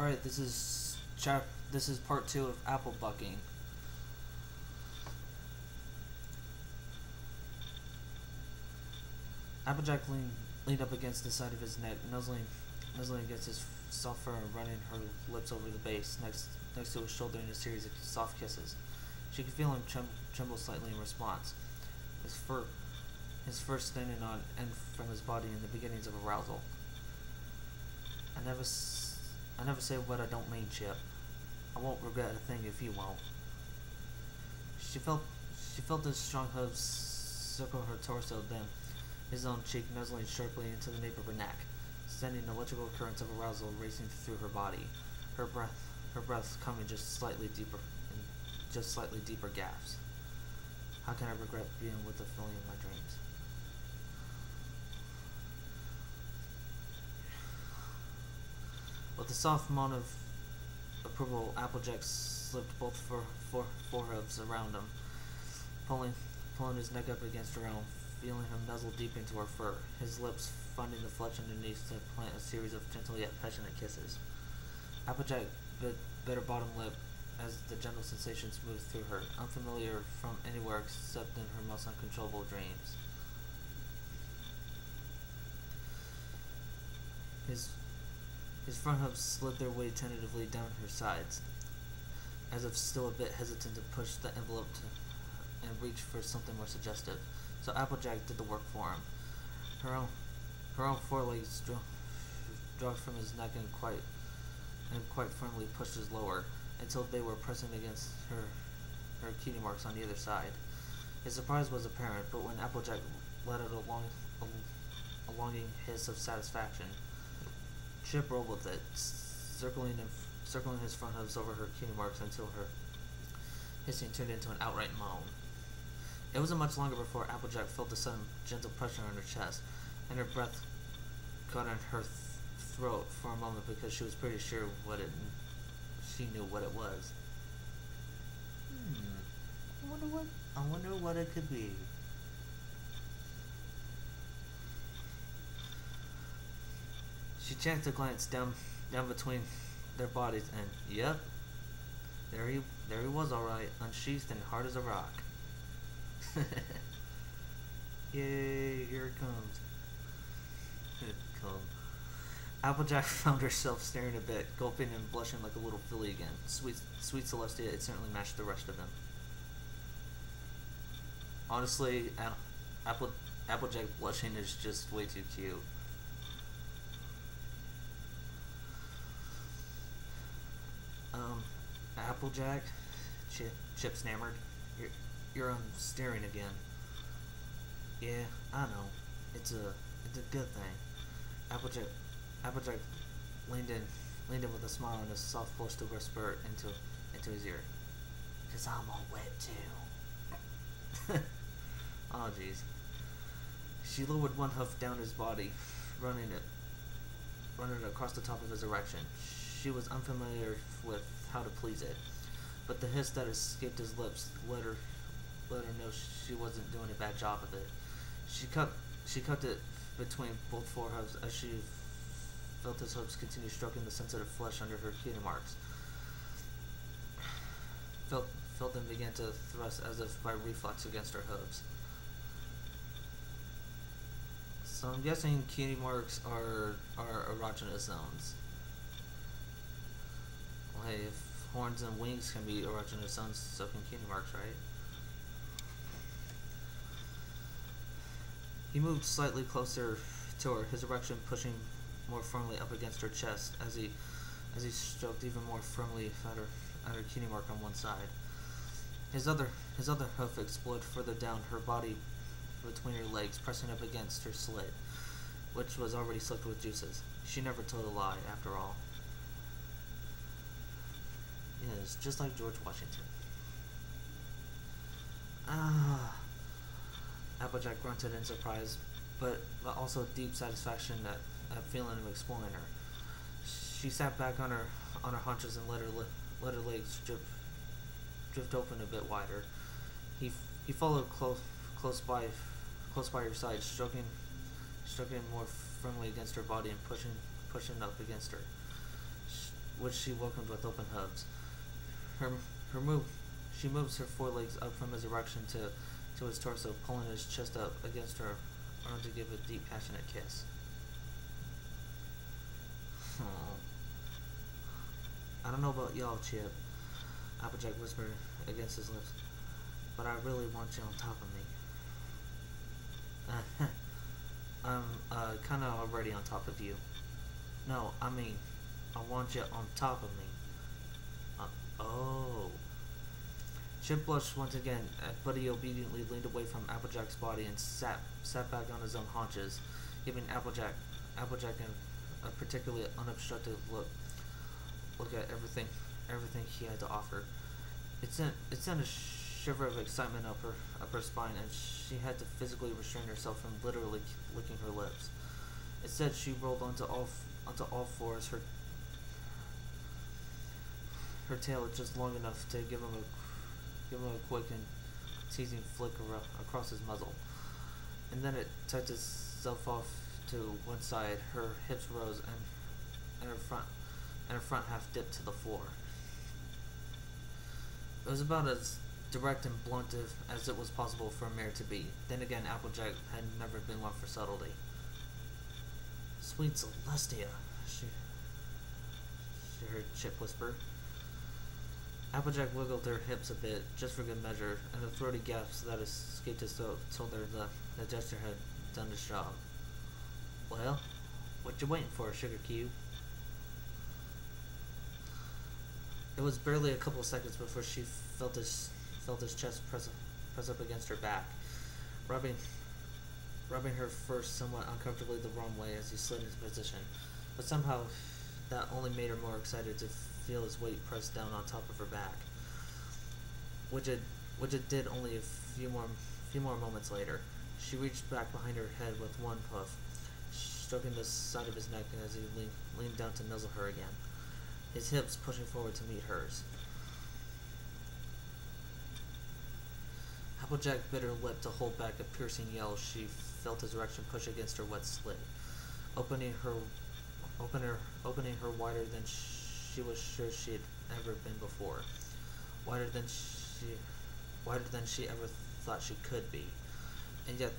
Alright, this is part 2 of Applebuckin. Applejack leaned up against the side of his neck, nuzzling against his soft fur and running her lips over the base, next to his shoulder in a series of soft kisses. She could feel him tremble slightly in response, his fur standing on end from his body in the beginnings of arousal. I never say what I don't mean, Chip. I won't regret a thing if you won't. She felt his strong hooves circle her torso, then his own cheek nuzzling sharply into the nape of her neck, sending electrical currents of arousal racing through her body. Her breath coming just slightly deeper gasps. How can I regret being with the filling of my dreams? With a soft moan of approval, Applejack slipped both foreheads around him, pulling his neck up against her own, feeling him nuzzle deep into her fur, his lips finding the flesh underneath to plant a series of gentle yet passionate kisses. Applejack bit her bottom lip as the gentle sensation smoothed through her, unfamiliar from anywhere except in her most uncontrollable dreams. His front hooves slid their way tentatively down her sides, as if still a bit hesitant to push the envelope and reach for something more suggestive. So Applejack did the work for him. Her own forelegs dropped from his neck and quite firmly pushed his lower, until they were pressing against her cutie marks on either side. His surprise was apparent, but when Applejack let out a longing hiss of satisfaction, Chip rolled with it, circling his front hooves over her cutie marks until her hissing turned into an outright moan. It wasn't much longer before Applejack felt a sudden gentle pressure on her chest, and her breath caught in her throat for a moment because she was pretty sure she knew what it was. I wonder what it could be. She chanced a glance down between their bodies, and yep, there he was, all right, unsheathed and hard as a rock. Yay! Here it comes. Applejack found herself staring a bit, gulping and blushing like a little filly again. Sweet Celestia, it certainly matched the rest of them. Honestly, Applejack blushing is just way too cute. Applejack, Chip stammered. You're staring again. Yeah, I know. It's a good thing. Applejack leaned in with a smile and a soft blush to whisper into his ear. 'Cause I'm all wet too. Oh jeez. She lowered one hoof down his body, running it across the top of his erection. She was unfamiliar with how to please it, but the hiss that escaped his lips let her know she wasn't doing a bad job of it. She cupped it between both forehooves as she felt his hooves continue stroking the sensitive flesh under her cutie marks. Felt them begin to thrust as if by reflex against her hooves. So I'm guessing cutie marks are erogenous zones. Well, hey, if horns and wings can be erogenous zones, so can cutie marks, right? He moved slightly closer to her, his erection pushing more firmly up against her chest as he stroked even more firmly at her cutie mark on one side. His other hoof explored further down her body between her legs, pressing up against her slit, which was already soaked with juices. She never told a lie, after all. Yes, just like George Washington. Applejack grunted in surprise, but also deep satisfaction at feeling him exploring her. She sat back on her haunches and let her legs drift open a bit wider. He followed close by her side, stroking more firmly against her body and pushing up against her. which she welcomed with open hugs. Her, her move, she moves her forelegs up from his erection to his torso, pulling his chest up against her arm to give a deep, passionate kiss. Oh. I don't know about y'all, Chip, Applejack whispered against his lips, but I really want you on top of me. I'm kinda already on top of you. No, I mean, I want you on top of me. Oh. Chip blushed once again, but he obediently leaned away from Applejack's body and sat back on his own haunches, giving Applejack a particularly unobstructed look at everything he had to offer. It sent a shiver of excitement up her spine, and she had to physically restrain herself from literally licking her lips. Instead, she rolled onto all fours, her tail just long enough to give him a quick and teasing flick across his muzzle, and then it tucked itself off to one side. Her hips rose, and her front half dipped to the floor. It was about as direct and blunt as it was possible for a mare to be. Then again, Applejack had never been one for subtlety. "Sweet Celestia," she heard Chip whisper. Applejack wiggled her hips a bit, just for good measure, and the throaty gasps that escaped his throat told her the gesture had done its job. "Well, what you waiting for, Sugar Cube?" It was barely a couple seconds before she felt his chest press up against her back, rubbing her fur somewhat uncomfortably the wrong way as he slid into position. But somehow that only made her more excited to feel his weight pressed down on top of her back, which it did only a few more moments later. She reached back behind her head with one puff, stroking the side of his neck as he leaned down to nuzzle her again, his hips pushing forward to meet hers. Applejack bit her lip to hold back a piercing yell. She felt his erection push against her wet slit, opening her wider than she was sure she had ever been before, wider than she ever thought she could be, and yet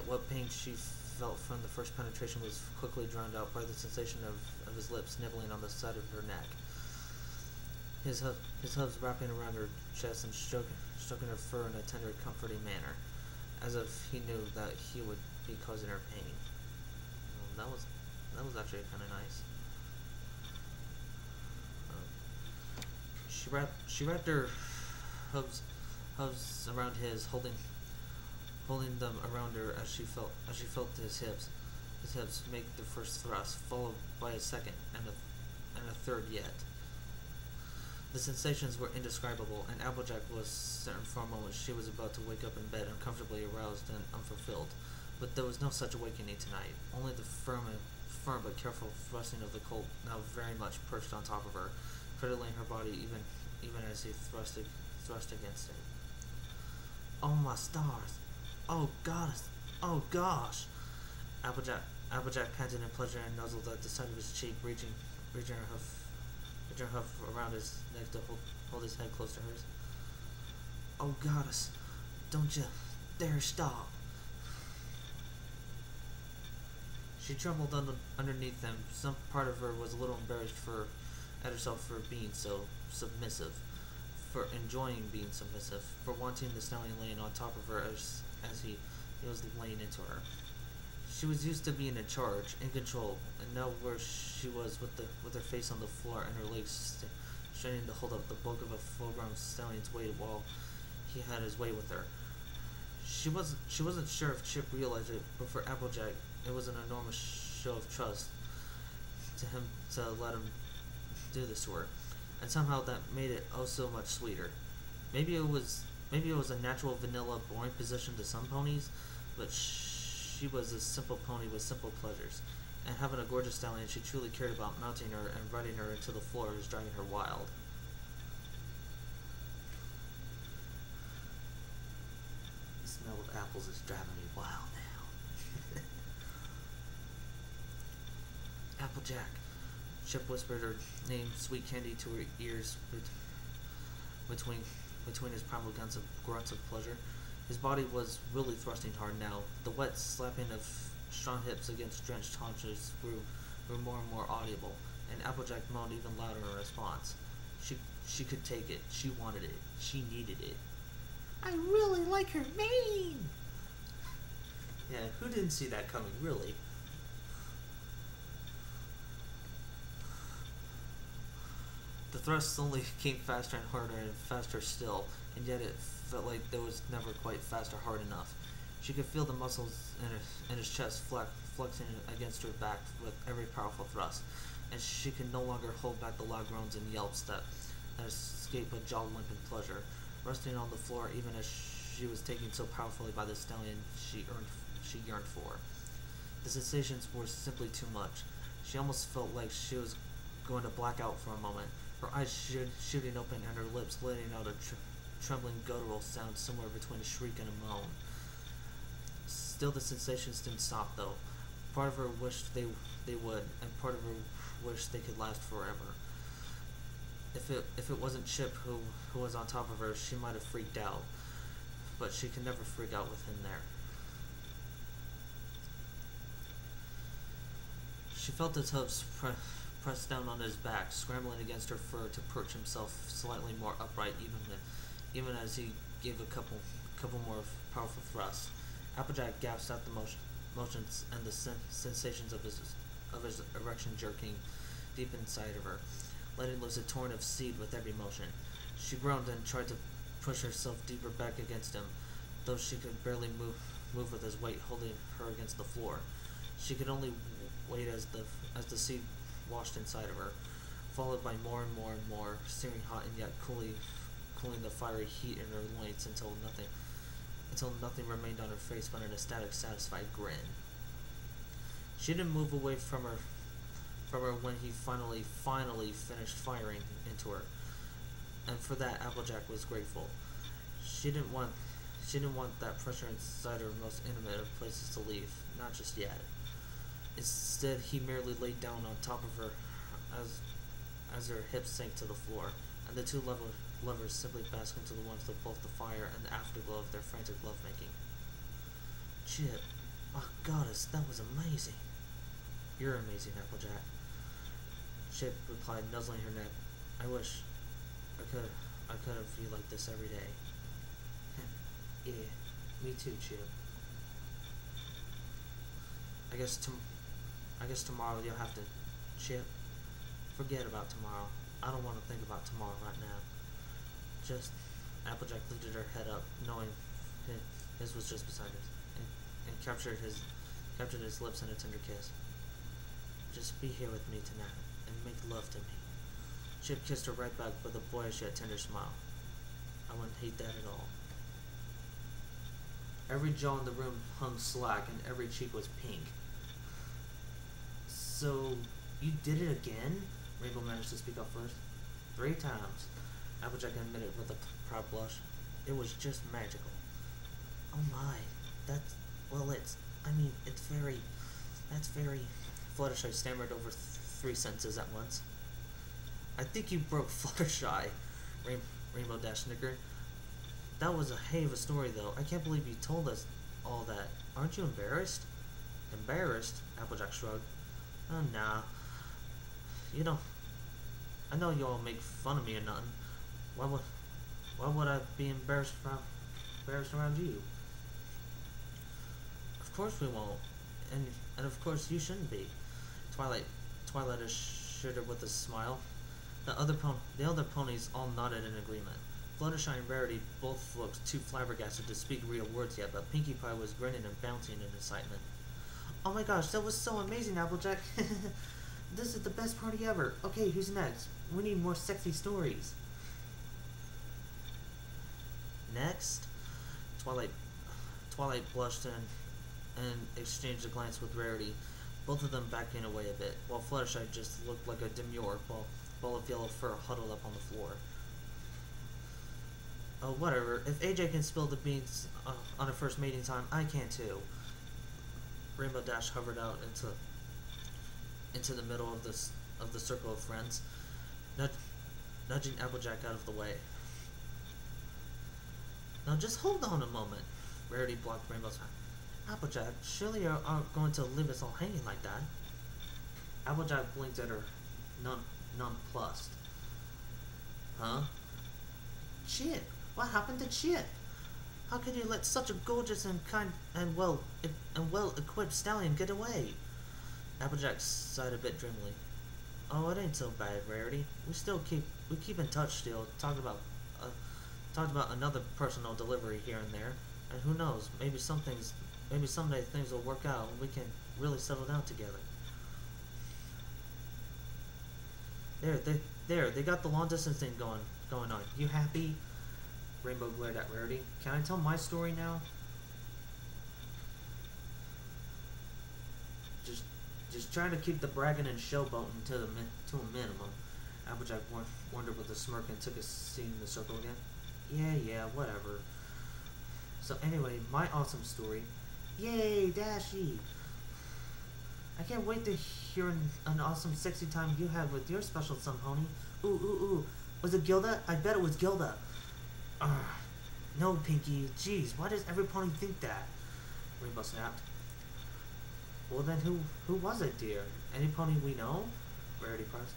what pain she felt from the first penetration was quickly drowned out by the sensation of his lips nibbling on the side of her neck, his hooves wrapping around her chest and stroking her fur in a tender, comforting manner, as if he knew that he would be causing her pain. Well, that was actually kind of nice. She wrapped her hooves around his, holding them around her as she felt his hips make the first thrust, followed by a second and a third yet. The sensations were indescribable, and Applejack was certain for a moment she was about to wake up in bed, uncomfortably aroused and unfulfilled. But there was no such awakening tonight. Only the firm but careful thrusting of the colt, now very much perched on top of her, cradling her body even as he thrust against it. "Oh my stars! Oh goddess! Oh gosh!" Applejack panted in pleasure and nuzzled at the side of his cheek, reaching her hoof around his neck to hold his head close to hers. "Oh goddess, don't you dare stop!" She trembled underneath them. Some part of her was a little embarrassed at herself for being so submissive, for enjoying being submissive, for wanting the stallion laying on top of her as he was laying into her. She was used to being in charge, in control, and now where she was with her face on the floor and her legs straining to hold up the bulk of a full-grown stallion's weight while he had his way with her. She wasn't sure if Chip realized it, but for Applejack, it was an enormous show of trust to him to let him do this to her, and somehow that made it oh so much sweeter. Maybe it was a natural, vanilla, boring position to some ponies, but she was a simple pony with simple pleasures, and having a gorgeous stallion she truly cared about mounting her and riding her into the floor was driving her wild. The smell of apples is driving me wild now. Applejack, Chip whispered her name, Sweet Candy, to her ears between his primal grunts of pleasure. His body was really thrusting hard now. The wet slapping of strong hips against drenched haunches grew more and more audible, and Applejack moaned even louder in response. She could take it. She wanted it. She needed it. I really like her mane! Yeah, who didn't see that coming, really? The thrusts only came faster and harder and faster still, and yet it felt like there was never quite fast or hard enough. She could feel the muscles in his chest flexing against her back with every powerful thrust, and she could no longer hold back the loud groans and yelps that escaped a jaw-limping pleasure. Resting on the floor even as she was taken so powerfully by the stallion she yearned for. The sensations were simply too much. She almost felt like she was going to black out for a moment, her eyes shooting open and her lips letting out a trembling guttural sound somewhere between a shriek and a moan. Still, the sensations didn't stop, though. Part of her wished they would, and part of her wished they could last forever. If it wasn't Chip who was on top of her, she might have freaked out, but she could never freak out with him there. She felt his hooves pressed down on his back, scrambling against her fur to perch himself slightly more upright, even as he gave a couple more powerful thrusts. Applejack gasped out the motions and the sensations of his erection jerking deep inside of her, letting loose a torrent of seed with every motion. She groaned and tried to push herself deeper back against him, though she could barely move with his weight holding her against the floor. She could only wait as the seed washed inside of her, followed by more and more and more, searing hot and yet cooling the fiery heat in her loins until nothing remained on her face but an ecstatic, satisfied grin. She didn't move away from her when he finally finished firing into her, and for that Applejack was grateful. She didn't want that pressure inside her most intimate of places to leave, not just yet. Instead, he merely laid down on top of her as her hips sank to the floor, and the two lovers simply basked into the warmth of both the fire and the afterglow of their frantic lovemaking. Chip, my goddess, that was amazing. You're amazing, Applejack. Chip replied, nuzzling her neck. I wish I could have you like this every day. Yeah, me too, Chip. I guess tomorrow you'll have to, Chip. Forget about tomorrow. I don't want to think about tomorrow right now. Just, Applejack lifted her head up, knowing his was just beside hers, and captured his lips in a tender kiss. Just be here with me tonight, and make love to me. Chip kissed her right back with a boyish yet tender smile. I wouldn't hate that at all. Every jaw in the room hung slack, and every cheek was pink. So, you did it again? Rainbow managed to speak up first. 3 times, Applejack admitted with a proud blush. It was just magical. Oh my, that's very... Fluttershy stammered over 3 sentences at once. I think you broke Fluttershy, Rainbow Dash snickered. That was a hay of a story, though. I can't believe you told us all that. Aren't you embarrassed? Embarrassed? Applejack shrugged. Oh, nah. You know, I know you all make fun of me or nothing. Why would I be embarrassed around you? Of course we won't, and of course you shouldn't be. Twilight assured her with a smile. The other ponies all nodded in agreement. Fluttershy and Rarity both looked too flabbergasted to speak real words yet, but Pinkie Pie was grinning and bouncing in excitement. Oh my gosh, that was so amazing, Applejack! This is the best party ever. Okay, who's next? We need more sexy stories. Next? Twilight blushed and exchanged a glance with Rarity, both of them backing away a bit, while Fluttershy just looked like a demure ball of yellow fur huddled up on the floor. Oh, whatever. If AJ can spill the beans on her first mating time, I can too. Rainbow Dash hovered out into the middle of of the circle of friends, nudging Applejack out of the way. Now just hold on a moment. Rarity blocked Rainbow's hand. Applejack, surely you aren't going to leave us all hanging like that. Applejack blinked at her, nonplussed. Huh? Chip, what happened to Chip? How could you let such a gorgeous and kind and well-equipped stallion get away? Applejack sighed a bit dreamily. Oh, it ain't so bad, Rarity. We keep in touch still. Talked about another personal delivery here and there, and who knows? Maybe someday things will work out and we can really settle down together. They got the long distance thing going on. You happy? Rainbow glared at Rarity. Can I tell my story now? Just trying to keep the bragging and showboating to a minimum. Applejack wondered with a smirk and took a seat in the circle again. Yeah, whatever. So anyway, my awesome story. Yay, Dashy! I can't wait to hear an awesome sexy time you had with your special son, pony. Ooh. Was it Gilda? I bet it was Gilda. No, Pinky. Jeez, why does every pony think that? Rainbow snapped. Well then, who was it, dear? Any pony we know? Rarity pressed.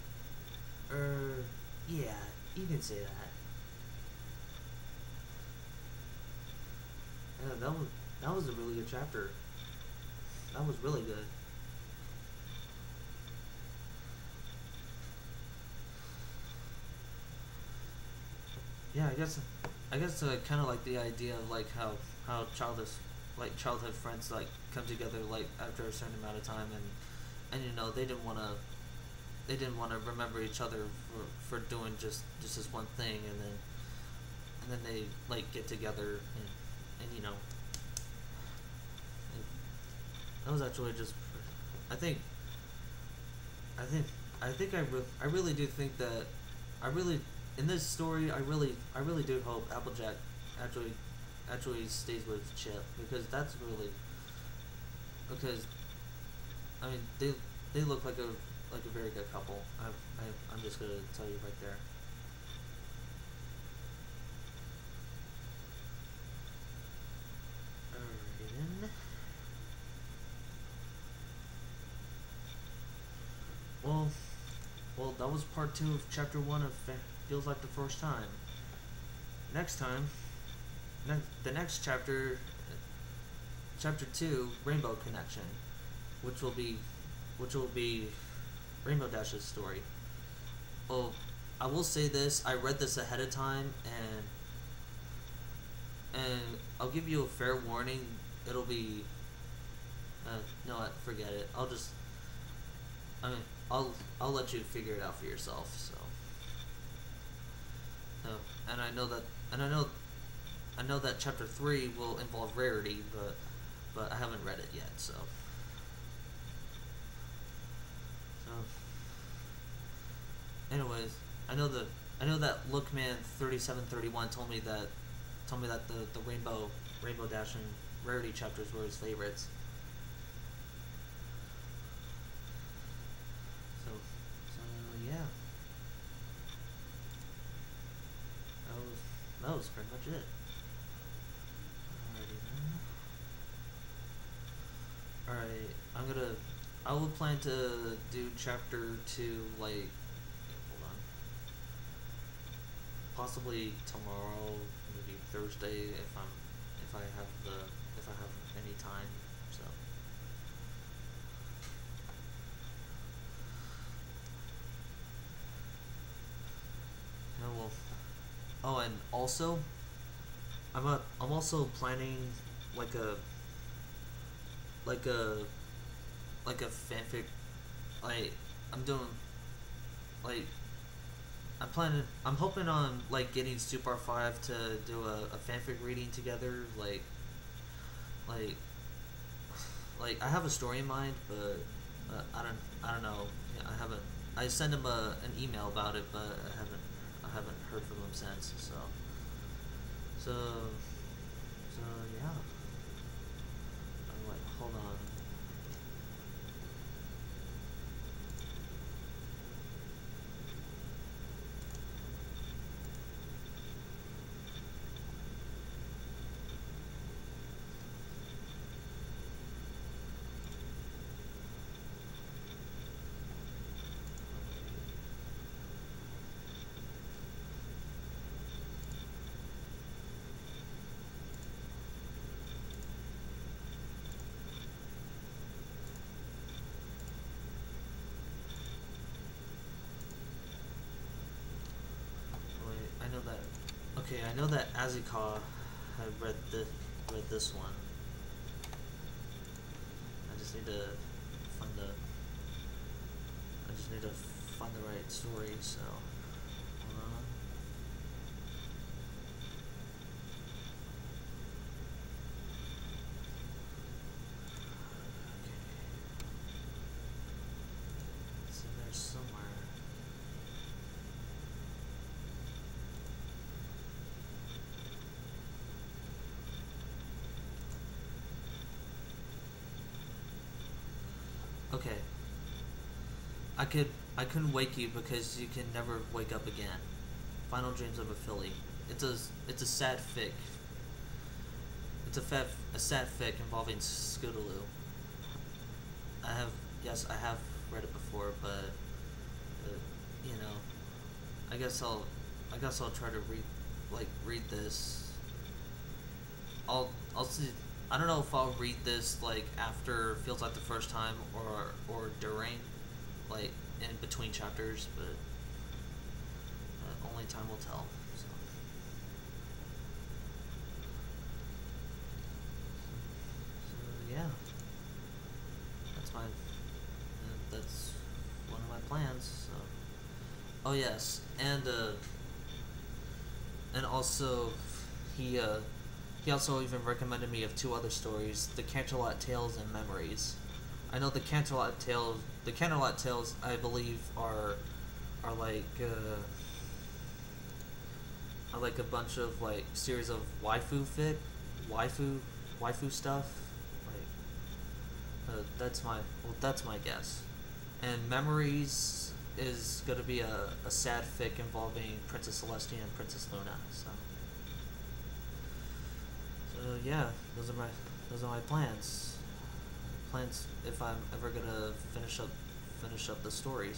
Yeah, you can say that. Yeah, that was a really good chapter. That was really good. Yeah, I guess kind of like the idea of like how childhood friends like come together like after a certain amount of time, and you know they didn't want to remember each other for doing just this one thing, and then they like get together and you know that was actually just I really do think that in this story I really do hope Applejack actually stays with Chip, because I mean they look like a very good couple. I'm just gonna tell you right there. Alrighty then. Well, that was part 2 of chapter 1 of Feels Like the First Time. Next time, the next chapter, chapter 2, Rainbow Connection, which will be Rainbow Dash's story. Well, I will say this: I read this ahead of time, and I'll give you a fair warning. It'll be, no, forget it. I'll let you figure it out for yourself. So, and I know that chapter 3 will involve Rarity, but I haven't read it yet. So, anyways, I know that Lookman 3731 told me that the Rainbow Dash and Rarity chapters were his favorites. So yeah. That was pretty much it. Alrighty then. Alright, I will plan to do chapter 2 like, hold on, possibly tomorrow, maybe Thursday if I have any time. So. Yeah, well. Oh, and also, I'm also planning like a fanfic. Like I'm hoping on like getting Super 5 to do a fanfic reading together. Like I have a story in mind, but I don't know. Yeah, I sent him an email about it, but I haven't heard from him since. So yeah. Wait, hold on. I know that Azikaw had read this one. I just need to find the right story, so hold on. Okay. It's in there somewhere. Okay. I couldn't wake you because you can never wake up again. Final Dreams of a Filly. It's a sad fic. A sad fic involving Scootaloo. I have read it before, but you know, I guess I'll try to read this. I'll see. I don't know if I'll read this like after feels like the first time or during, like in between chapters, but only time will tell. So, yeah, that's one of my plans. So, oh yes, and also he also even recommended me of two other stories, the Canterlot Tales and Memories. I know the Canterlot Tales. The Canterlot Tales, I believe, are like a bunch of like series of waifu stuff. Like that's my guess. And Memories is gonna be a sad fic involving Princess Celestia and Princess Luna. So yeah, those are my plans. Plans if I'm ever gonna finish up the story.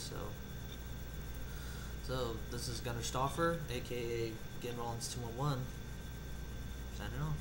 So this is Gunnar Stauffer, aka Game Rollins 211, signing off.